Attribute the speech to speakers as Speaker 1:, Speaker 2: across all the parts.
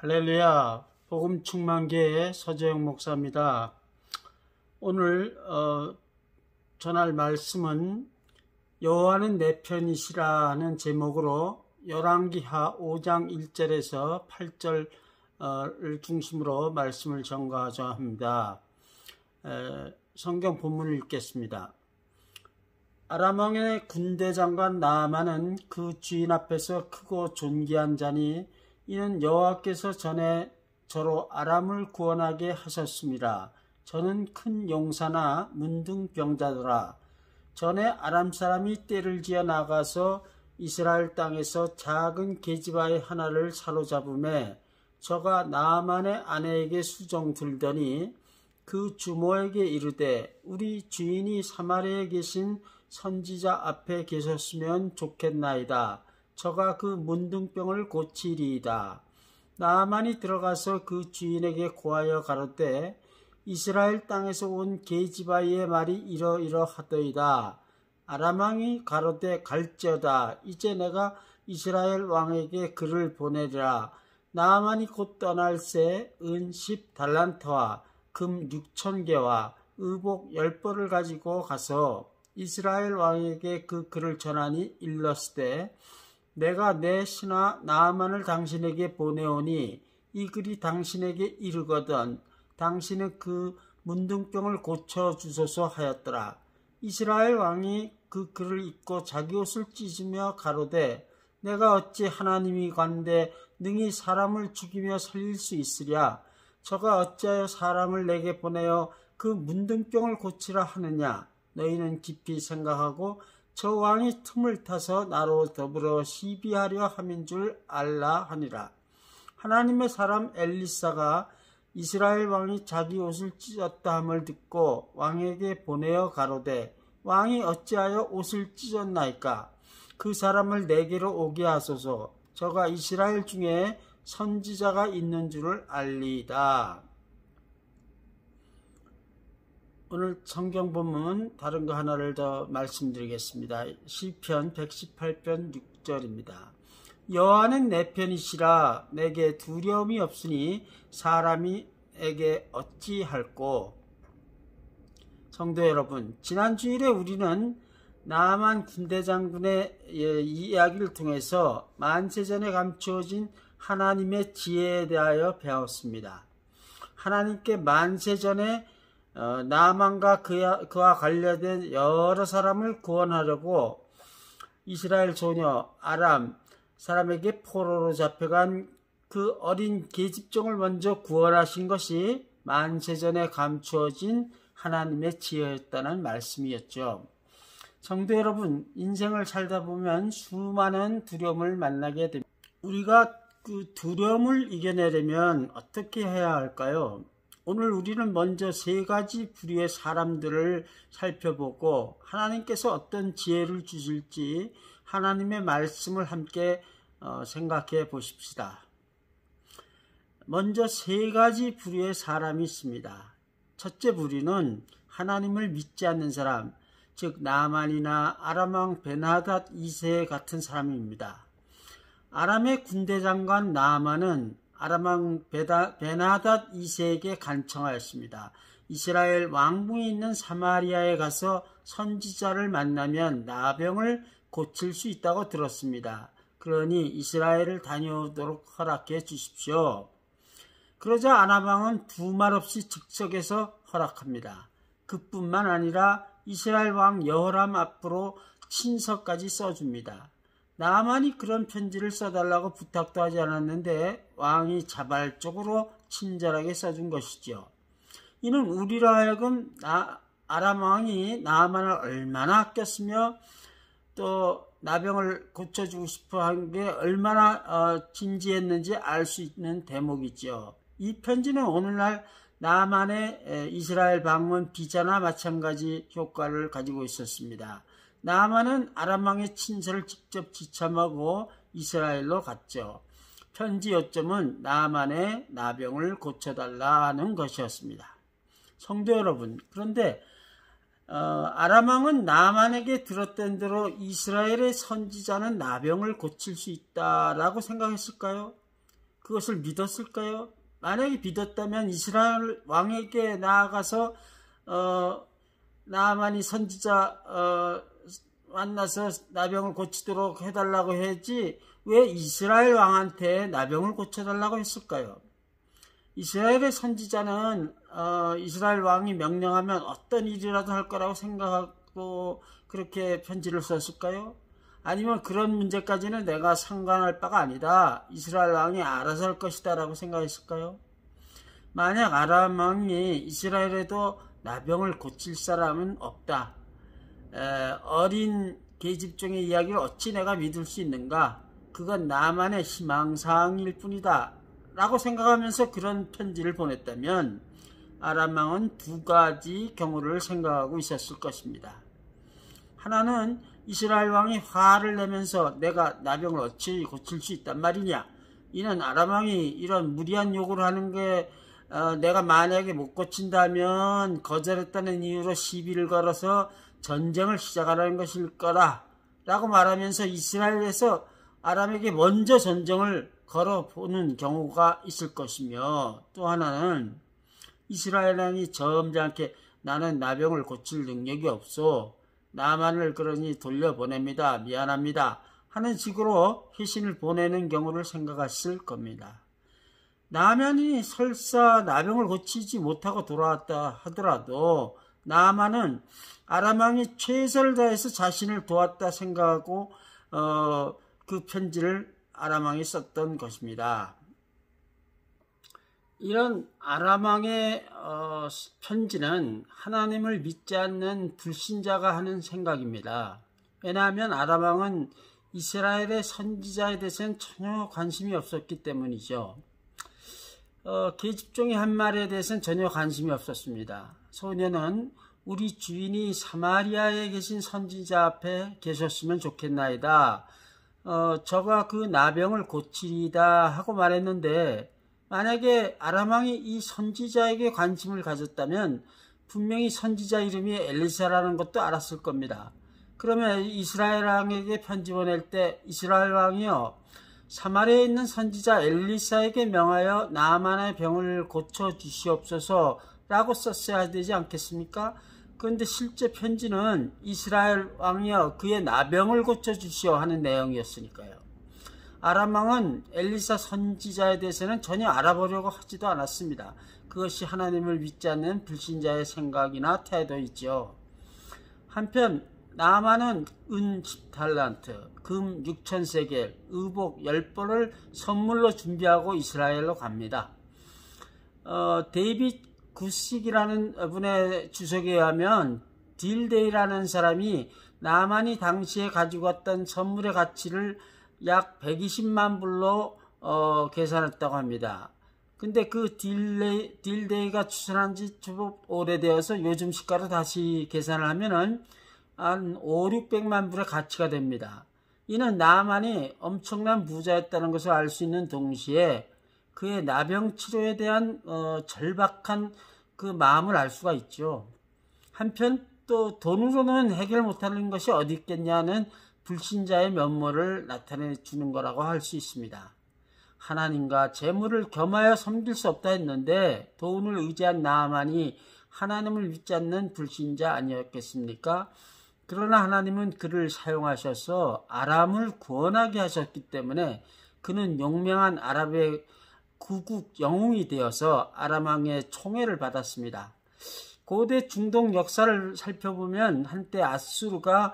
Speaker 1: 할렐루야, 복음 충만교회 서재영 목사입니다. 오늘 전할 말씀은 여호와는 내 편이시라는 제목으로 열왕기하 5장 1절에서 8절을 중심으로 말씀을 전가하자 합니다. 성경 본문을 읽겠습니다. 아람 왕의 군대 장관 나아만은 그 주인 앞에서 크고 존귀한 자니 이는 여호와께서 전에 저로 아람을 구원하게 하셨습니다. 저는 큰 용사나 문둥병자더라. 전에 아람 사람이 떼를 지어 나가서 이스라엘 땅에서 작은 계집아이 하나를 사로잡음에 저가 나아만의 아내에게 수종 들더니 그 주모에게 이르되 우리 주인이 사마리아에 계신 선지자 앞에 계셨으면 좋겠나이다. 저가 그 문둥병을 고치리이다. 나아만이 들어가서 그 주인에게 고하여 가로되 이스라엘 땅에서 온 계집아이의 말이 이러이러하더이다. 아람 왕이 가로되 갈지어다. 이제 내가 이스라엘 왕에게 글을 보내리라. 나아만이 곧 떠날새 은 10달란트와 금 6,000개와 의복 10벌을 가지고 가서 이스라엘 왕에게 그 글을 전하니 일렀으되 내가 내 신하 나아만을 당신에게 보내오니 이 글이 당신에게 이르거든 당신은 그 문둥병을 고쳐주소서 하였더라. 이스라엘 왕이 그 글을 읽고 자기 옷을 찢으며 가로되 내가 어찌 하나님이 간데 능히 사람을 죽이며 살릴 수 있으랴. 저가 어찌하여 사람을 내게 보내어 그 문둥병을 고치라 하느냐. 너희는 깊이 생각하고 저 왕이 틈을 타서 나로 더불어 시비하려 함인 줄 알라 하니라. 하나님의 사람 엘리사가 이스라엘 왕이 자기 옷을 찢었다 함을 듣고 왕에게 보내어 가로되 왕이 어찌하여 옷을 찢었나이까. 그 사람을 내게로 오게 하소서. 저가 이스라엘 중에 선지자가 있는 줄을 알리이다. 오늘 성경 본문 다른 거 하나를 더 말씀드리겠습니다. 시편 118편 6절입니다. 여호와는 내 편이시라. 내게 두려움이 없으니 사람에게 어찌할꼬. 성도 여러분, 지난 주일에 우리는 나아만 군대 장군의 이야기를 통해서 만세전에 감추어진 하나님의 지혜에 대하여 배웠습니다. 하나님께 만세전에 나아만과 그와 관련된 여러 사람을 구원하려고 이스라엘 소녀 아람 사람에게 포로로 잡혀간 그 어린 계집종을 먼저 구원하신 것이 만세전에 감추어진 하나님의 지혜였다는 말씀이었죠. 성도 여러분, 인생을 살다 보면 수많은 두려움을 만나게 됩니다. 우리가 그 두려움을 이겨내려면 어떻게 해야 할까요? 오늘 우리는 먼저 세 가지 부류의 사람들을 살펴보고 하나님께서 어떤 지혜를 주실지 하나님의 말씀을 함께 생각해 보십시다. 먼저 세 가지 부류의 사람이 있습니다. 첫째 부류는 하나님을 믿지 않는 사람, 즉 나아만이나 아람 왕 벤하닷 2세 같은 사람입니다. 아람의 군대 장관 나아만은 아람 왕 벤하닷 2세에게 간청하였습니다. 이스라엘 왕궁이 있는 사마리아에 가서 선지자를 만나면 나병을 고칠 수 있다고 들었습니다. 그러니 이스라엘을 다녀오도록 허락해 주십시오. 그러자 아람 왕은 두 말 없이 즉석에서 허락합니다. 그뿐만 아니라 이스라엘 왕 여호람 앞으로 친서까지 써줍니다. 나아만이 그런 편지를 써달라고 부탁도 하지 않았는데 왕이 자발적으로 친절하게 써준 것이죠. 이는 우리로 하여금 아람 왕이 나아만을 얼마나 아꼈으며 또 나병을 고쳐주고 싶어 한 게 얼마나 진지했는지 알 수 있는 대목이죠. 이 편지는 오늘날 나아만의 이스라엘 방문 비자나 마찬가지 효과를 가지고 있었습니다. 나아만은 아람 왕의 친서를 직접 지참하고 이스라엘로 갔죠. 편지 요점은 나아만의 나병을 고쳐달라는 것이었습니다. 성도 여러분, 그런데 아람 왕은 나아만에게 들었던 대로 이스라엘의 선지자는 나병을 고칠 수 있다라고 생각했을까요? 그것을 믿었을까요? 만약에 믿었다면 이스라엘 왕에게 나아가서 나아만이 선지자 만나서 나병을 고치도록 해달라고 했지 왜 이스라엘 왕한테 나병을 고쳐달라고 했을까요? 이스라엘의 선지자는 이스라엘 왕이 명령하면 어떤 일이라도 할 거라고 생각하고 그렇게 편지를 썼을까요? 아니면 그런 문제까지는 내가 상관할 바가 아니다. 이스라엘 왕이 알아서 할 것이다 라고 생각했을까요? 만약 아람 왕이 이스라엘에도 나병을 고칠 사람은 없다. 어린 계집종의 이야기를 어찌 내가 믿을 수 있는가? 그건 나만의 희망사항일 뿐이다. 라고 생각하면서 그런 편지를 보냈다면 아람 왕은 두 가지 경우를 생각하고 있었을 것입니다. 하나는 이스라엘 왕이 화를 내면서 내가 나병을 어찌 고칠 수 있단 말이냐. 이는 아람 왕이 이런 무리한 요구를 하는 게 내가 만약에 못 고친다면 거절했다는 이유로 시비를 걸어서 전쟁을 시작하라는 것일 거다 라고 말하면서 이스라엘에서 아람에게 먼저 전쟁을 걸어보는 경우가 있을 것이며, 또 하나는 이스라엘 왕이 점잖게 나는 나병을 고칠 능력이 없어 나만을 그러니 돌려보냅니다. 미안합니다. 하는 식으로 회신을 보내는 경우를 생각했을 겁니다. 나만이 설사 나병을 고치지 못하고 돌아왔다 하더라도 나만은 아람 왕이 최선을 다해서 자신을 도왔다 생각하고 그 편지를 아람 왕이 썼던 것입니다. 이런 아람 왕의 편지는 하나님을 믿지 않는 불신자가 하는 생각입니다. 왜냐하면 아람 왕은 이스라엘의 선지자에 대해서는 전혀 관심이 없었기 때문이죠. 계집종의 한 말에 대해서는 전혀 관심이 없었습니다. 소녀는 우리 주인이 사마리아에 계신 선지자 앞에 계셨으면 좋겠나이다. 저가 그 나병을 고치리다 하고 말했는데, 만약에 아람 왕이 이 선지자에게 관심을 가졌다면 분명히 선지자 이름이 엘리사라는 것도 알았을 겁니다. 그러면 이스라엘 왕에게 편지 보낼 때 이스라엘 왕이요, 사마리아에 있는 선지자 엘리사에게 명하여 나아만의 병을 고쳐 주시옵소서 라고 썼어야 되지 않겠습니까? 그런데 실제 편지는 이스라엘 왕이여 그의 나병을 고쳐주시오 하는 내용이었으니까요. 아람 왕은 엘리사 선지자에 대해서는 전혀 알아보려고 하지도 않았습니다. 그것이 하나님을 믿지 않는 불신자의 생각이나 태도이죠. 한편 나아만은 은 10달란트, 금 6,000세겔, 의복 10벌을 선물로 준비하고 이스라엘로 갑니다. 데이빗 구식이라는 분의 주석에 의하면 딜데이라는 사람이 나아만이 당시에 가지고 왔던 선물의 가치를 약 120만 불로 계산했다고 합니다. 근데 그 딜데이가 추천한 지 좀 오래되어서 요즘 시가로 다시 계산을 하면은 한 5,600만 불의 가치가 됩니다. 이는 나아만이 엄청난 부자였다는 것을 알 수 있는 동시에 그의 나병 치료에 대한 절박한 그 마음을 알 수가 있죠. 한편 또 돈으로는 해결 못하는 것이 어디 있겠냐는 불신자의 면모를 나타내 주는 거라고 할 수 있습니다. 하나님과 재물을 겸하여 섬길 수 없다 했는데 돈을 의지한 나아만이 하나님을 믿지 않는 불신자 아니었겠습니까? 그러나 하나님은 그를 사용하셔서 아람을 구원하게 하셨기 때문에 그는 용맹한 아랍의 구국 영웅이 되어서 아람 왕의 총애를 받았습니다. 고대 중동 역사를 살펴보면 한때 아수르가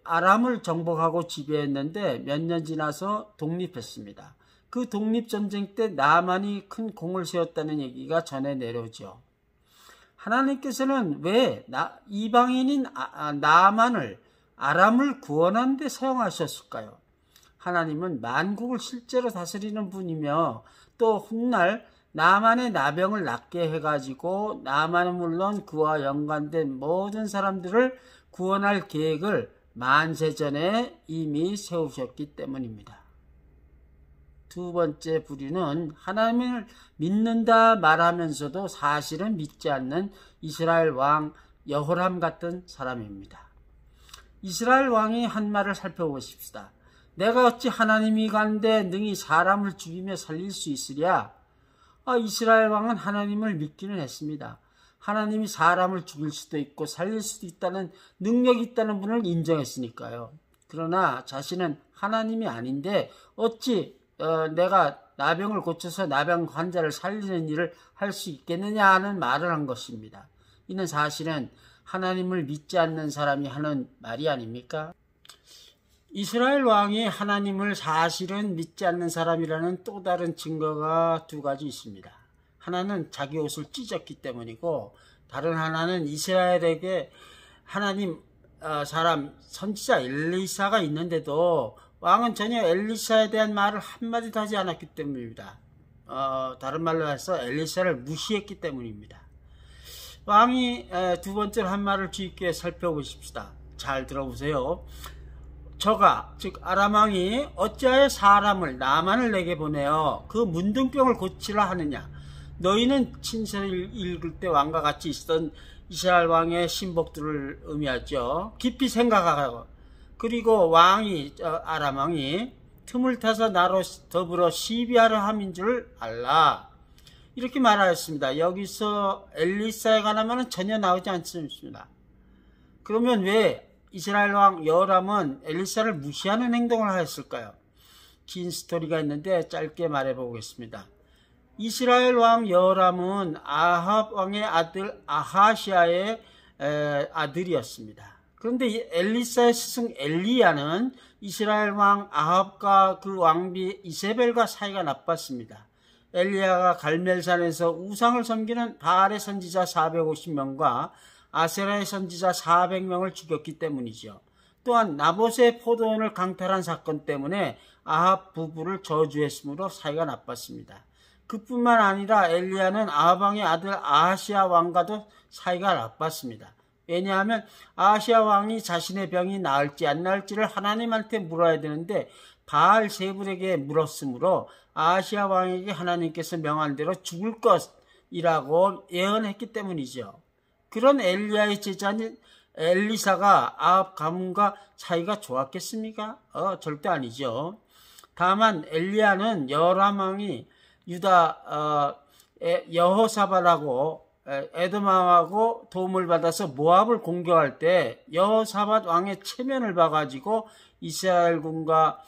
Speaker 1: 아람을 정복하고 지배했는데 몇 년 지나서 독립했습니다. 그 독립전쟁 때 나아만이 큰 공을 세웠다는 얘기가 전해 내려오죠. 하나님께서는 왜 이방인인 나아만을 아람을 구원하는 데 사용하셨을까요? 하나님은 만국을 실제로 다스리는 분이며 또 훗날 나아만의 나병을 낫게 해가지고 나아만은 물론 그와 연관된 모든 사람들을 구원할 계획을 만세전에 이미 세우셨기 때문입니다. 두 번째 부류는 하나님을 믿는다 말하면서도 사실은 믿지 않는 이스라엘 왕 여호람 같은 사람입니다. 이스라엘 왕이 한 말을 살펴보십시다. 내가 어찌 하나님이 간데 능히 사람을 죽이며 살릴 수 있으랴? 이스라엘 왕은 하나님을 믿기는 했습니다. 하나님이 사람을 죽일 수도 있고 살릴 수도 있다는 능력이 있다는 분을 인정했으니까요. 그러나 자신은 하나님이 아닌데 어찌 내가 나병을 고쳐서 나병 환자를 살리는 일을 할 수 있겠느냐 하는 말을 한 것입니다. 이는 사실은 하나님을 믿지 않는 사람이 하는 말이 아닙니까? 이스라엘 왕이 하나님을 사실은 믿지 않는 사람이라는 또 다른 증거가 두 가지 있습니다. 하나는 자기 옷을 찢었기 때문이고, 다른 하나는 이스라엘에게 하나님 사람 선지자 엘리사가 있는데도 왕은 전혀 엘리사에 대한 말을 한마디도 하지 않았기 때문입니다. 다른 말로 해서 엘리사를 무시했기 때문입니다. 왕이 두 번째로 한 말을 주의 깊게 살펴보십시다. 잘 들어보세요. 저가 즉 아람 왕이 어찌하여 사람을 나만을 내게 보내어 그 문둥병을 고치라 하느냐. 너희는 친서를 읽을 때 왕과 같이 있었던 이스라엘 왕의 신복들을 의미하죠. 깊이 생각하고, 그리고 왕이 아람 왕이 틈을 타서 나로 더불어 시비하려 함인 줄 알라. 이렇게 말하였습니다. 여기서 엘리사에 관한 말은 전혀 나오지 않습니다. 그러면 왜 이스라엘 왕 여호람은 엘리사를 무시하는 행동을 하였을까요? 긴 스토리가 있는데 짧게 말해보겠습니다. 이스라엘 왕 여호람은 아합 왕의 아들 아하시아의 아들이었습니다. 그런데 이 엘리사의 스승 엘리야는 이스라엘 왕 아합과 그 왕비 이세벨과 사이가 나빴습니다. 엘리야가 갈멜산에서 우상을 섬기는 바알의 선지자 450명과 아세라의 선지자 400명을 죽였기 때문이죠. 또한 나봇의 포도원을 강탈한 사건 때문에 아합 부부를 저주했으므로 사이가 나빴습니다. 그뿐만 아니라 엘리야는 아합 왕의 아들 아하시아 왕과도 사이가 나빴습니다. 왜냐하면 아하시아 왕이 자신의 병이 나을지 안 나을지를 하나님한테 물어야 되는데 바알 세불에게 물었으므로 아하시아 왕에게 하나님께서 명한 대로 죽을 것이라고 예언했기 때문이죠. 그런 엘리야의 제자인 엘리사가 아합 가문과 사이가 좋았겠습니까? 절대 아니죠. 다만 엘리야는 여호람 왕이 유다 여호사밧하고 에돔왕하고 도움을 받아서 모압을 공격할 때 여호사밧 왕의 체면을 봐가지고 이스라엘군과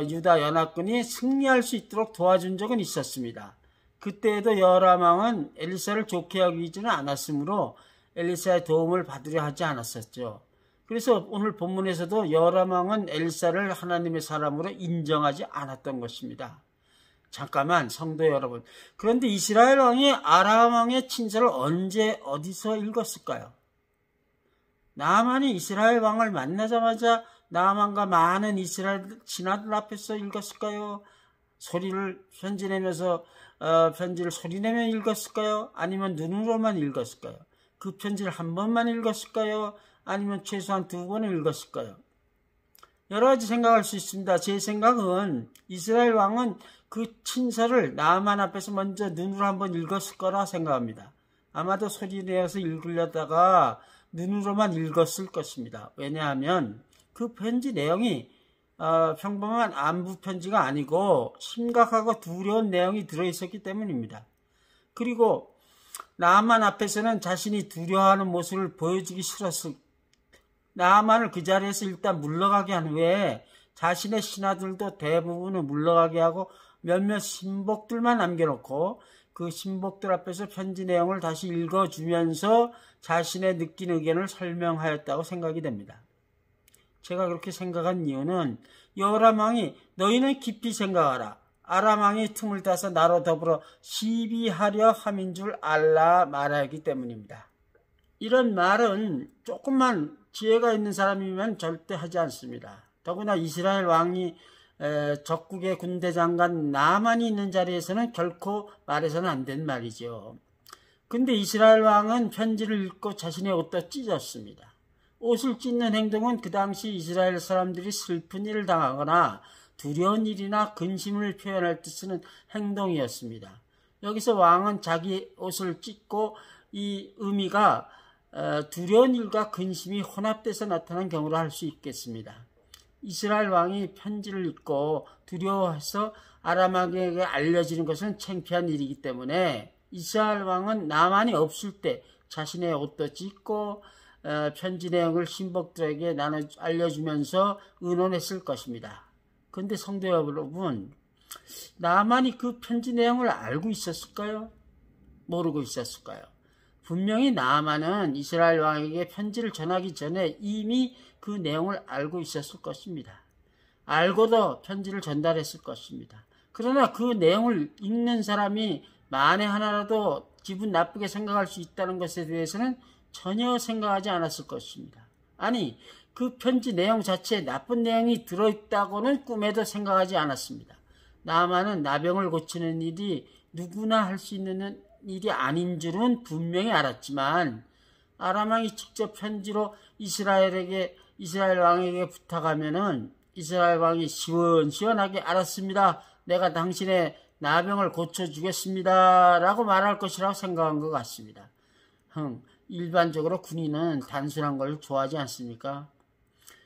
Speaker 1: 유다 연합군이 승리할 수 있도록 도와준 적은 있었습니다. 그때에도 여호람 왕은 엘리사를 좋게 여기지는 않았으므로 엘리사의 도움을 받으려 하지 않았었죠. 그래서 오늘 본문에서도 여호람 왕은 엘리사를 하나님의 사람으로 인정하지 않았던 것입니다. 잠깐만 성도 여러분, 그런데 이스라엘 왕이 아람 왕의 친서를 언제 어디서 읽었을까요? 나아만이 이스라엘 왕을 만나자마자 나아만과 많은 이스라엘 신하들 앞에서 읽었을까요? 편지를 소리내며 읽었을까요? 아니면 눈으로만 읽었을까요? 그 편지를 한 번만 읽었을까요? 아니면 최소한 두 번을 읽었을까요? 여러 가지 생각할 수 있습니다. 제 생각은 이스라엘 왕은 그 친서를 나아만 앞에서 먼저 눈으로 한번 읽었을 거라 생각합니다. 아마도 소리내어서 읽으려다가 눈으로만 읽었을 것입니다. 왜냐하면 그 편지 내용이 평범한 안부 편지가 아니고 심각하고 두려운 내용이 들어있었기 때문입니다. 그리고 나아만 앞에서는 자신이 두려워하는 모습을 보여주기 싫었을 나아만을 그 자리에서 일단 물러가게 한 후에 자신의 신하들도 대부분을 물러가게 하고 몇몇 신복들만 남겨놓고 그 신복들 앞에서 편지 내용을 다시 읽어주면서 자신의 느낀 의견을 설명하였다고 생각이 됩니다. 제가 그렇게 생각한 이유는 여호람 왕이 너희는 깊이 생각하라. 아람 왕이 틈을 타서 나로 더불어 시비하려 함인 줄 알라 말하기 때문입니다. 이런 말은 조금만 지혜가 있는 사람이면 절대 하지 않습니다. 더구나 이스라엘 왕이 적국의 군대 장관 나만이 있는 자리에서는 결코 말해서는 안 된 말이죠. 근데 이스라엘 왕은 편지를 읽고 자신의 옷도 찢었습니다. 옷을 찢는 행동은 그 당시 이스라엘 사람들이 슬픈 일을 당하거나 두려운 일이나 근심을 표현할 때 쓰는 행동이었습니다. 여기서 왕은 자기 옷을 찢고 이 의미가 두려운 일과 근심이 혼합돼서 나타난 경우로 할 수 있겠습니다. 이스라엘 왕이 편지를 읽고 두려워해서 아람 왕에게 알려지는 것은 창피한 일이기 때문에 이스라엘 왕은 나만이 없을 때 자신의 옷도 찢고 편지 내용을 신복들에게 알려주면서 의논했을 것입니다. 그런데 성도 여러분, 나만이 그 편지 내용을 알고 있었을까요? 모르고 있었을까요? 분명히 나만은 이스라엘 왕에게 편지를 전하기 전에 이미 그 내용을 알고 있었을 것입니다. 알고도 편지를 전달했을 것입니다. 그러나 그 내용을 읽는 사람이 만에 하나라도 기분 나쁘게 생각할 수 있다는 것에 대해서는 전혀 생각하지 않았을 것입니다. 아니, 그 편지 내용 자체에 나쁜 내용이 들어있다고는 꿈에도 생각하지 않았습니다. 나만은 나병을 고치는 일이 누구나 할 수 있는 일이 아닌 줄은 분명히 알았지만 아람 왕이 직접 편지로 이스라엘 왕에게 부탁하면은 이스라엘 왕이 시원시원하게 알았습니다. 내가 당신의 나병을 고쳐주겠습니다. 라고 말할 것이라고 생각한 것 같습니다. 일반적으로 군인은 단순한 걸 좋아하지 않습니까?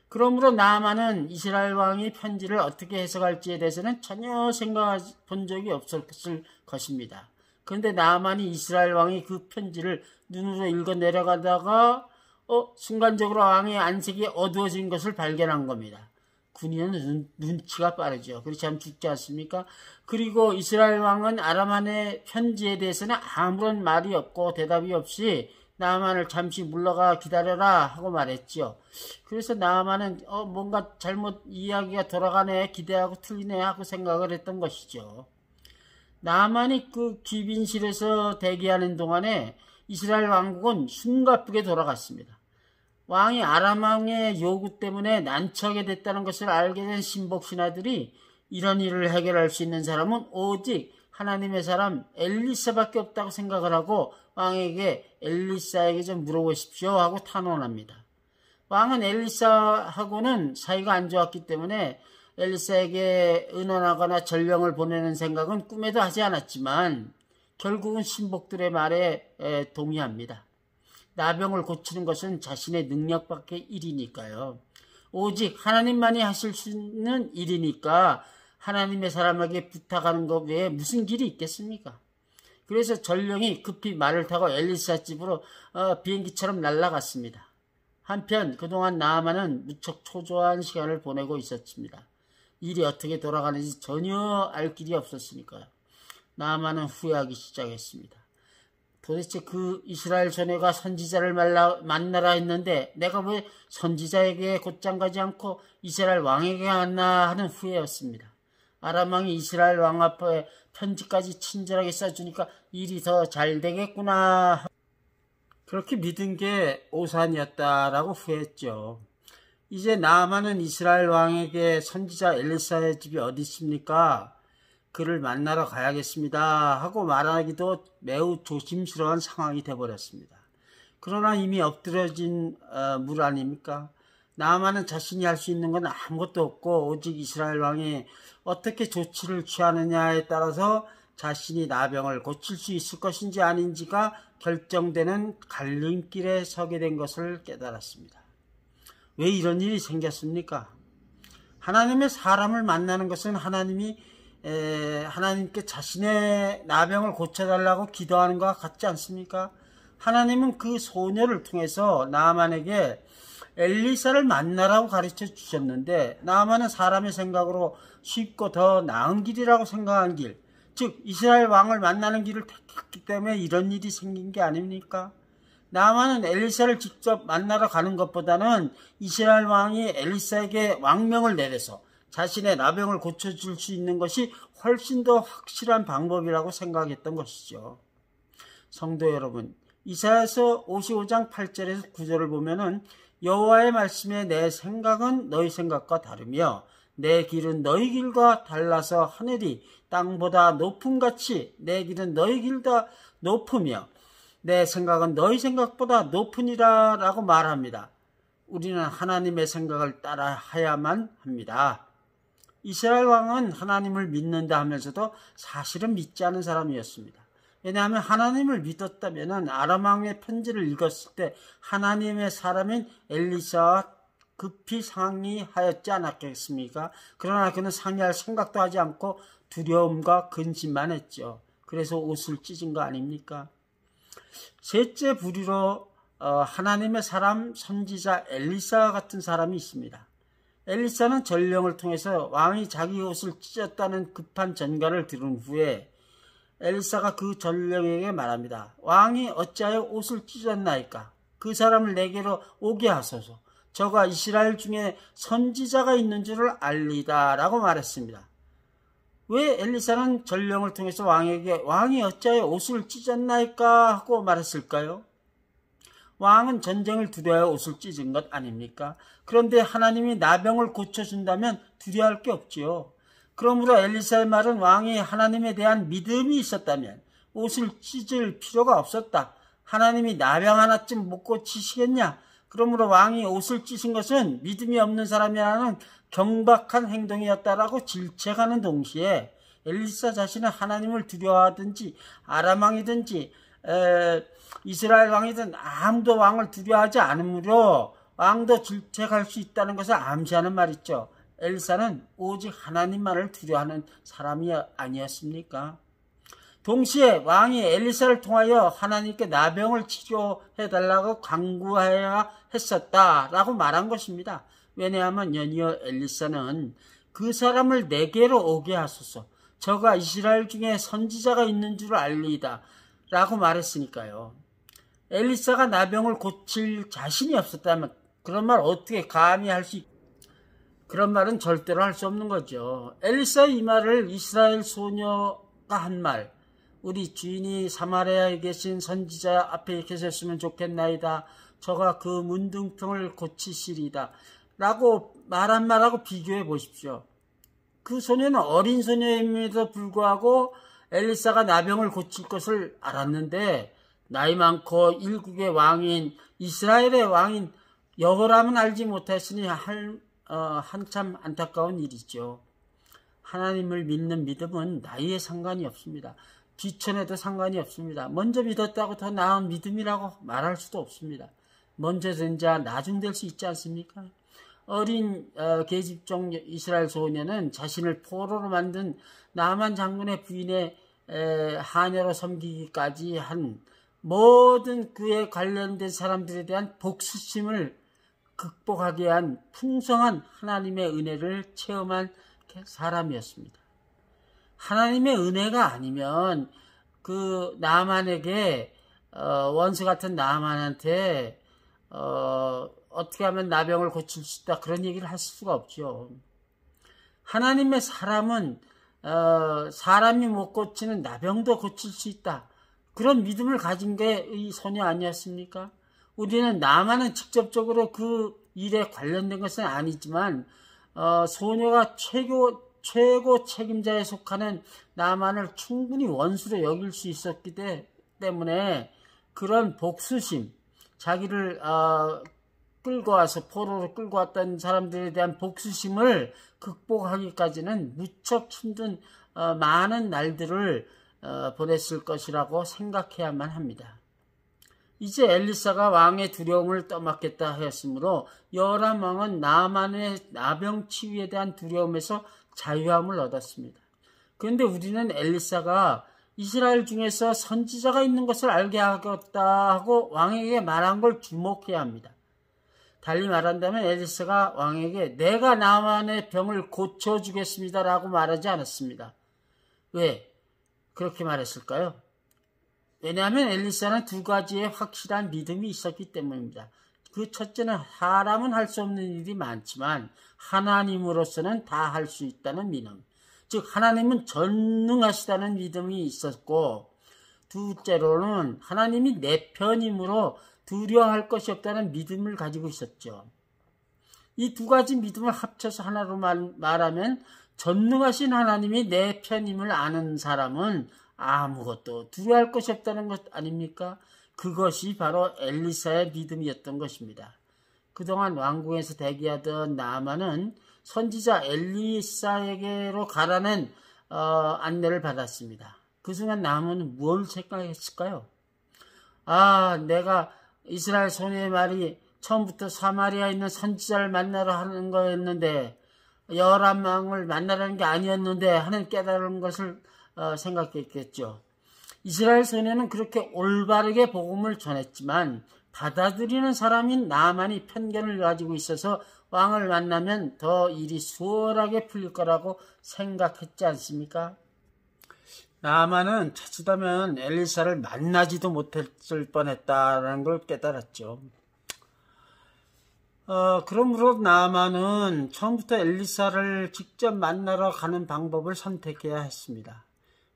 Speaker 1: 그러므로 나아만은 이스라엘 왕이 편지를 어떻게 해석할지에 대해서는 전혀 생각해 본 적이 없었을 것입니다. 그런데 나아만이 이스라엘 왕이 그 편지를 눈으로 읽어 내려가다가 순간적으로 왕의 안색이 어두워진 것을 발견한 겁니다. 군인은 눈치가 빠르죠. 그렇지 않으면 죽지 않습니까? 그리고 이스라엘 왕은 아람만의 편지에 대해서는 아무런 말이 없고 대답이 없이 나아만을 잠시 물러가 기다려라 하고 말했죠. 그래서 나아만은 뭔가 잘못 이야기가 돌아가네, 기대하고 틀리네 하고 생각을 했던 것이죠. 나아만이 그 귀빈실에서 대기하는 동안에 이스라엘 왕국은 숨가쁘게 돌아갔습니다. 왕이 아람 왕의 요구 때문에 난처하게 됐다는 것을 알게 된 신복 신하들이 이런 일을 해결할 수 있는 사람은 오직 하나님의 사람 엘리사밖에 없다고 생각을 하고 왕에게 엘리사에게 좀 물어보십시오 하고 탄원합니다. 왕은 엘리사하고는 사이가 안 좋았기 때문에 엘리사에게 의논하거나 전령을 보내는 생각은 꿈에도 하지 않았지만 결국은 신복들의 말에 동의합니다. 나병을 고치는 것은 자신의 능력밖의 일이니까요. 오직 하나님만이 하실 수 있는 일이니까 하나님의 사람에게 부탁하는 것 외에 무슨 길이 있겠습니까? 그래서 전령이 급히 말을 타고 엘리사 집으로 비행기처럼 날아갔습니다. 한편 그동안 나아만은 무척 초조한 시간을 보내고 있었습니다. 일이 어떻게 돌아가는지 전혀 알 길이 없었으니까요. 나아만은 후회하기 시작했습니다. 도대체 그 이스라엘 소녀가 선지자를 만나라 했는데 내가 왜 선지자에게 곧장 가지 않고 이스라엘 왕에게 갔나 하는 후회였습니다. 아람 왕이 이스라엘 왕 앞에 편지까지 친절하게 써주니까 일이 더 잘 되겠구나. 그렇게 믿은 게 오산이었다라고 후회했죠. 이제 나아만은 이스라엘 왕에게 선지자 엘리사의 집이 어디 있습니까? 그를 만나러 가야겠습니다 하고 말하기도 매우 조심스러운 상황이 되어버렸습니다. 그러나 이미 엎드려진 물 아닙니까? 나아만은 자신이 할 수 있는 건 아무것도 없고 오직 이스라엘 왕이 어떻게 조치를 취하느냐에 따라서 자신이 나병을 고칠 수 있을 것인지 아닌지가 결정되는 갈림길에 서게 된 것을 깨달았습니다. 왜 이런 일이 생겼습니까? 하나님의 사람을 만나는 것은 하나님께 자신의 나병을 고쳐달라고 기도하는 것과 같지 않습니까? 하나님은 그 소녀를 통해서 나아만에게 엘리사를 만나라고 가르쳐 주셨는데 나아만은 사람의 생각으로 쉽고 더 나은 길이라고 생각한 길, 즉 이스라엘 왕을 만나는 길을 택했기 때문에 이런 일이 생긴 게 아닙니까? 나아만은 엘리사를 직접 만나러 가는 것보다는 이스라엘 왕이 엘리사에게 왕명을 내려서 자신의 나병을 고쳐줄 수 있는 것이 훨씬 더 확실한 방법이라고 생각했던 것이죠. 성도 여러분, 이사야서 55장 8절에서 9절을 보면은 여호와의 말씀에 내 생각은 너희 생각과 다르며 내 길은 너희 길과 달라서 하늘이 땅보다 높음같이 내 길은 너희 길보다 높으며 내 생각은 너희 생각보다 높으니라 라고 말합니다. 우리는 하나님의 생각을 따라야만 합니다. 이스라엘 왕은 하나님을 믿는다 하면서도 사실은 믿지 않은 사람이었습니다. 왜냐하면 하나님을 믿었다면 아람 왕의 편지를 읽었을 때 하나님의 사람인 엘리사와 급히 상의하였지 않았겠습니까? 그러나 그는 상의할 생각도 하지 않고 두려움과 근심만 했죠. 그래서 옷을 찢은 거 아닙니까? 셋째 부류로 하나님의 사람 선지자 엘리사 같은 사람이 있습니다. 엘리사는 전령을 통해서 왕이 자기 옷을 찢었다는 급한 전가를 들은 후에 엘리사가 그 전령에게 말합니다. 왕이 어찌하여 옷을 찢었나이까? 그 사람을 내게로 오게 하소서. 저가 이스라엘 중에 선지자가 있는 줄을 알리다 라고 말했습니다. 왜 엘리사는 전령을 통해서 왕에게 왕이 어찌하여 옷을 찢었나이까 하고 말했을까요? 왕은 전쟁을 두려워해 옷을 찢은 것 아닙니까? 그런데 하나님이 나병을 고쳐준다면 두려워할 게 없지요. 그러므로 엘리사의 말은 왕이 하나님에 대한 믿음이 있었다면 옷을 찢을 필요가 없었다. 하나님이 나병 하나쯤 못 고치시겠냐? 그러므로 왕이 옷을 찢은 것은 믿음이 없는 사람이라는 경박한 행동이었다라고 질책하는 동시에 엘리사 자신은 하나님을 두려워하든지 아람 왕이든지 이스라엘 왕이든 아무도 왕을 두려워하지 않으므로 왕도 질책할 수 있다는 것을 암시하는 말이죠. 엘리사는 오직 하나님만을 두려워하는 사람이 아니었습니까? 동시에 왕이 엘리사를 통하여 하나님께 나병을 치료해달라고 강구해야 했었다라고 말한 것입니다. 왜냐하면 연이어 엘리사는 그 사람을 내게로 오게 하소서. 저가 이스라엘 중에 선지자가 있는 줄 알리이다 라고 말했으니까요. 엘리사가 나병을 고칠 자신이 없었다면 그런 말 어떻게 감히 할 수 그런 말은 절대로 할 수 없는 거죠. 엘리사의 이 말을 이스라엘 소녀가 한 말, 우리 주인이 사마리아에 계신 선지자 앞에 계셨으면 좋겠나이다. 저가 그 문둥병을 고치시리다 라고 말한 말하고 비교해 보십시오. 그 소녀는 어린 소녀임에도 불구하고 엘리사가 나병을 고칠 것을 알았는데 나이 많고 일국의 왕인 이스라엘의 왕인 여호람은 알지 못했으니 한참 안타까운 일이죠. 하나님을 믿는 믿음은 나이에 상관이 없습니다. 귀천에도 상관이 없습니다. 먼저 믿었다고 더 나은 믿음이라고 말할 수도 없습니다. 먼저 된 자 나중 될 수 있지 않습니까? 어린 계집종 이스라엘 소녀는 자신을 포로로 만든 나만 장군의 부인의 하녀로 섬기기까지 한 모든 그에 관련된 사람들에 대한 복수심을 극복하게 한 풍성한 하나님의 은혜를 체험한 사람이었습니다. 하나님의 은혜가 아니면 그 나만에게 원수 같은 나만한테 어떻게 하면 나병을 고칠 수 있다 그런 얘기를 할 수가 없죠. 하나님의 사람은 사람이 못 고치는 나병도 고칠 수 있다. 그런 믿음을 가진 게 이 소녀 아니었습니까? 우리는 나만은 직접적으로 그 일에 관련된 것은 아니지만 소녀가 최고 책임자에 속하는 나만을 충분히 원수로 여길 수 있었기 때문에 그런 복수심, 자기를 끌고 와서 포로로 끌고 왔던 사람들에 대한 복수심을 극복하기까지는 무척 힘든 많은 날들을 보냈을 것이라고 생각해야만 합니다. 이제 엘리사가 왕의 두려움을 떠맡겠다 하였으므로 여호람 왕은 나만의 나병 치유에 대한 두려움에서 자유함을 얻었습니다. 그런데 우리는 엘리사가 이스라엘 중에서 선지자가 있는 것을 알게 하겠다 하고 왕에게 말한 걸 주목해야 합니다. 달리 말한다면 엘리사가 왕에게 내가 나만의 병을 고쳐주겠습니다 라고 말하지 않았습니다. 왜 그렇게 말했을까요? 왜냐하면 엘리사는 두 가지의 확실한 믿음이 있었기 때문입니다. 그 첫째는 사람은 할 수 없는 일이 많지만 하나님으로서는 다 할 수 있다는 믿음. 즉 하나님은 전능하시다는 믿음이 있었고, 둘째로는 하나님이 내 편이므로 두려워할 것이 없다는 믿음을 가지고 있었죠. 이 두 가지 믿음을 합쳐서 하나로 말하면 전능하신 하나님이 내 편임을 아는 사람은 아무것도 두려워할 것이 없다는 것 아닙니까? 그것이 바로 엘리사의 믿음이었던 것입니다. 그동안 왕궁에서 대기하던 나아만은 선지자 엘리사에게로 가라는 안내를 받았습니다. 그 순간 나아만은 무엇을 생각했을까요? 내가 이스라엘 소녀의 말이 처음부터 사마리아에 있는 선지자를 만나러 하는 거였는데 열한 왕을 만나라는 게 아니었는데 하는 깨달은 것을 생각했겠죠. 이스라엘 세뇌는 그렇게 올바르게 복음을 전했지만 받아들이는 사람인 나만이 편견을 가지고 있어서 왕을 만나면 더 일이 수월하게 풀릴 거라고 생각했지 않습니까? 나만은 찾으다면 엘리사를 만나지도 못했을 뻔했다는 걸 깨달았죠. 그러므로 나만은 처음부터 엘리사를 직접 만나러 가는 방법을 선택해야 했습니다.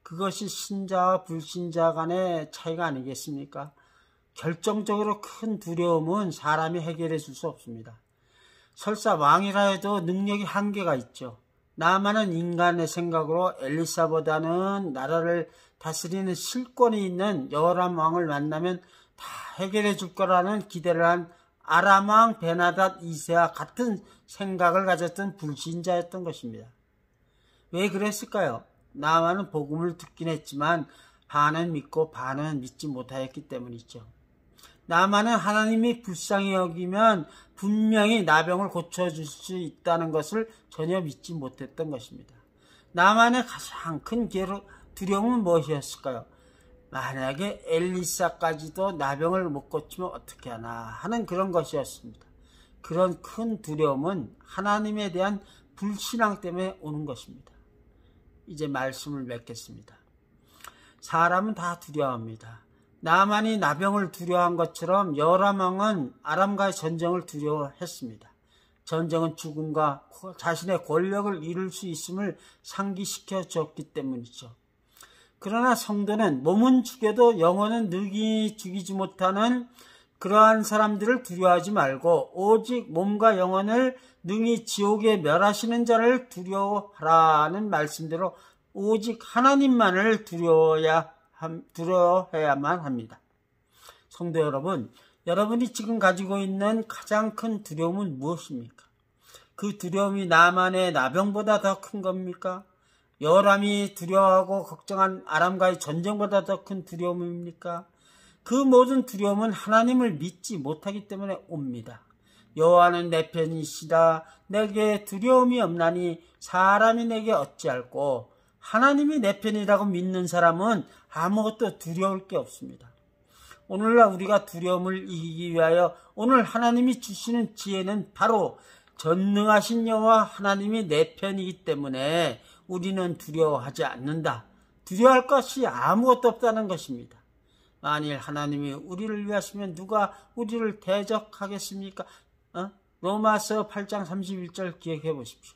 Speaker 1: 그것이 신자와 불신자 간의 차이가 아니겠습니까? 결정적으로 큰 두려움은 사람이 해결해 줄 수 없습니다. 설사 왕이라 해도 능력이 한계가 있죠. 나만은 인간의 생각으로 엘리사보다는 나라를 다스리는 실권이 있는 여호람 왕을 만나면 다 해결해 줄 거라는 기대를 한 아람 왕 베나닷 2세와 같은 생각을 가졌던 불신자였던 것입니다. 왜 그랬을까요? 나만은 복음을 듣긴 했지만 반은 믿고 반은 믿지 못하였기 때문이죠. 나만은 하나님이 불쌍히 여기면 분명히 나병을 고쳐줄 수 있다는 것을 전혀 믿지 못했던 것입니다. 나만의 가장 큰 두려움은 무엇이었을까요? 만약에 엘리사까지도 나병을 못 고치면 어떻게 하나 하는 그런 것이었습니다. 그런 큰 두려움은 하나님에 대한 불신앙 때문에 오는 것입니다. 이제 말씀을 맺겠습니다. 사람은 다 두려워합니다. 나만이 나병을 두려워한 것처럼 여호람 왕은 아람과의 전쟁을 두려워했습니다. 전쟁은 죽음과 자신의 권력을 이룰 수 있음을 상기시켜 줬기 때문이죠. 그러나 성도는 몸은 죽여도 영혼은 능히 죽이지 못하는 그러한 사람들을 두려워하지 말고 오직 몸과 영혼을 능히 지옥에 멸하시는 자를 두려워하라는 말씀대로 오직 하나님만을 두려워해야만 합니다. 성도 여러분, 여러분이 지금 가지고 있는 가장 큰 두려움은 무엇입니까? 그 두려움이 나만의 나병보다 더 큰 겁니까? 여호람이 두려워하고 걱정한 아람과의 전쟁보다 더 큰 두려움입니까? 그 모든 두려움은 하나님을 믿지 못하기 때문에 옵니다. 여호와는 내 편이시다. 내게 두려움이 없나니 사람이 내게 어찌할꼬. 하나님이 내 편이라고 믿는 사람은 아무것도 두려울 게 없습니다. 오늘날 우리가 두려움을 이기기 위하여 오늘 하나님이 주시는 지혜는 바로 전능하신 여호와 하나님이 내 편이기 때문에 우리는 두려워하지 않는다. 두려워할 것이 아무것도 없다는 것입니다. 만일 하나님이 우리를 위하시면 누가 우리를 대적하겠습니까? 로마서 8장 31절 기억해 보십시오.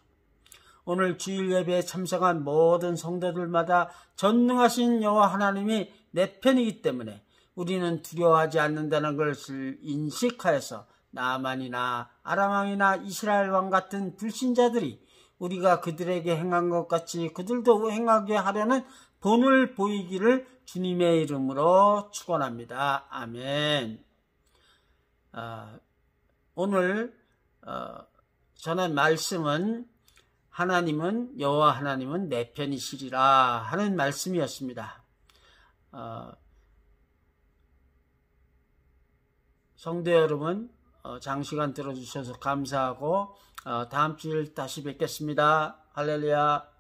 Speaker 1: 오늘 주일 예배에 참석한 모든 성도들마다 전능하신 여호와 하나님이 내 편이기 때문에 우리는 두려워하지 않는다는 것을 인식하여서 나만이나 아람 왕이나 이스라엘 왕 같은 불신자들이 우리가 그들에게 행한 것 같이 그들도 행하게 하려는 본을 보이기를 주님의 이름으로 축원합니다. 아멘. 오늘 전한 말씀은 하나님은 여호와 하나님은 내 편이시리라 하는 말씀이었습니다. 성도 여러분, 장시간 들어주셔서 감사하고 다음 주일 다시 뵙겠습니다. 할렐루야.